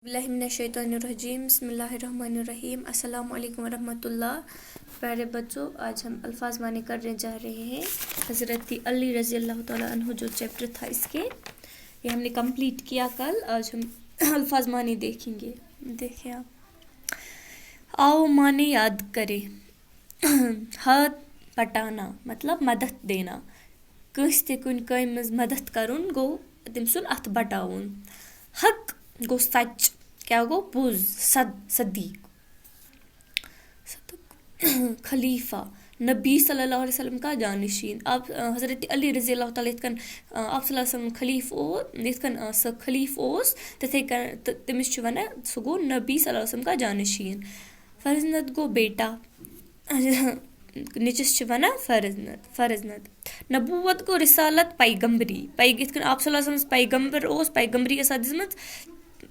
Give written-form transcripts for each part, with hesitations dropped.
बिस्मिल्लाहि मिनश्शैतानिर्रजीम बिस्मिल्लाहिर्रहमानिर्रहीम अस्सलाम वालेकुम वरहमतुल्लाह। प्यारे बच्चों, आज हम अल्फाज मानी करने जा रहे हैं हज़रत अली रज़ी अल्लाह तआला अन्हु जो चैप्टर था इसके, ये हमने कंप्लीट किया कल। आज हम अल्फाज मानी देखेंगे। देखें आप, आओ माने याद करें। हाथ पटाना मतलब मदद देना, कंस ते कुन काम मज मदद करुन गो तम सुन अथ बटाउन। हक गो सच, क्या गो पुज, सदीक। खलीफा नबी सल्लल्लाहु अलैहि वसल्लम का जानशीन। आप हज़रत अली रज़ी अल्लाह तआला आप सल्लल्लाहु अलैहि वसल्लम खलीफ स खलीफ ओस तथे तमिस वना सो गो नबी सल्लल्लाहु अलैहि वसल्लम का जानशीन। फरजनद गो बेटा, निचस वना फरजनद। नबूवत गो रिसालत पैगम्बरी, आप सल्लल्लाहु अलैहि वसल्लम पैगम्बर ओस, पैगम्बरी ऐसा दिसमत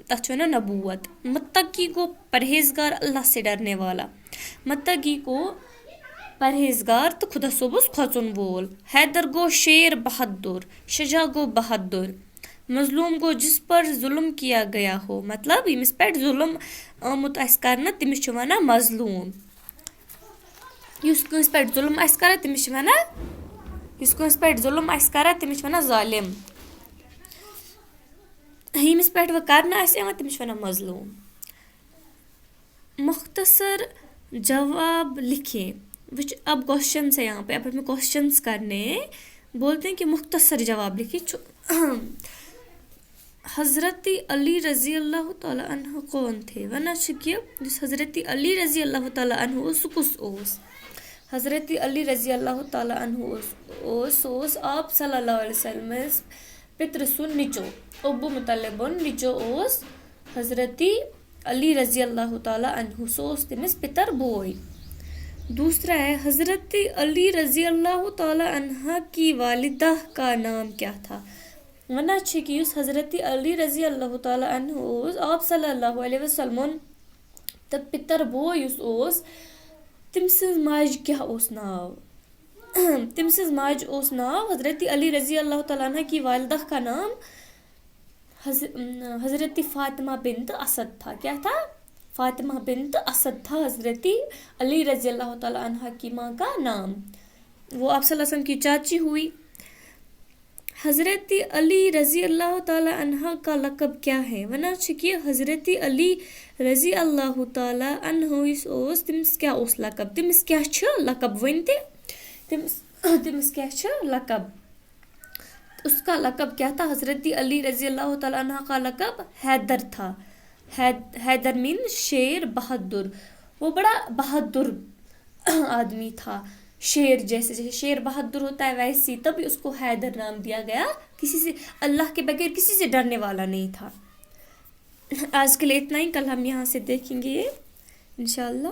तथ वना नबूवत। मुत्तकी को परहेजगार, अल्लाह से डरने वाला। मुत्तकी को परहेजगार तो खुदा सोबुस खोचुन वोल। हैदर गो शेर बहादुर, शजा गो बहादुर। मजलूम गो जिस पर जुल्म किया गया हो, मतलब यमिस पे जुल्म आमुत आसि करना तमिस छु वना मजलूम। युस कंस पे जुल्म आसि करन तमिस छु वना, युस कंस पे जुल्म आसि करन तमिस छु वना जालिम। यमिस पे वो करना आसि यवं तमिस छु वना मजलूम। मुख्तसर जवाब लिखें। विच अब क्वेश्चन है यहाँ पे, अब हमें क्वेश्चंस करने हैं। बोलते हैं कि मुख्तसर जवाब लिखिए। हज़रत अली रज़ी अल्लाह तआला अन्हु कौन थे? वना शिकिय जिस हज़रत अली रज़ी अल्लाह तआला अन्हु सुकुस ओस। हज़रत अली रज़ी अल्लाह तआला अन्हु ओस आप सल्लल्लाहु अलैहि वसल्लम पितर सुन निचो। अबू मुतल्लिबुन निचो ओस हज़रत अली रज़ी अल्लाह तआला अन्हु सोस तिमिस पितर बोय। दूसरा है हज़रत अली रज़ी अल्लाह तआला अन्हा की वालिदा का नाम क्या था? वना छ कि युस हज़रत अली रज़ी अल्लाह तआला अन्हु ओस आप सल्लल्लाहु अलैहि वसल्लम त पितर बोय युस ओस तिमसिज माज क्या ओस नाव? तिमसिज माज ओस नाव हज़रत अली रज़ी अल्लाह तआला अन्हा की वालिदा का नाम हज़रत फातिमा बिन्त असद था। क्या था? फातिमा बिन्त असद था हज़रत अली रज़ी अल्लाह तआला अन्हा की माँ का नाम। वो आप सल्लल्लाहु अलैहि वसल्लम की चाची हुई। हज़रत अली रज़ी अल्लाह तआला अन्हा का लक़ब क्या है? वना छ कि हज़रत अली रज़ी अल्लाह तआला अन्हु ओस तिमिस क्या ओस लक़ब? तिमिस क्या छ लक़ब वनते? तिमिस क्या छ लक़ब? उसका लक़ब क्या था? हज़रत अली रज़ी अल्लाह तआला अन्हा का लक़ब हैदर था। हैदर मीन शेर, बहादुर। वो बड़ा बहादुर आदमी था। शेर जैसे शेर बहादुर होता है वैसे, तभी उसको हैदर नाम दिया गया। किसी से, अल्लाह के बगैर किसी से डरने वाला नहीं था। आज के लिए इतना ही, कल हम यहाँ से देखेंगे ये इंशाअल्लाह।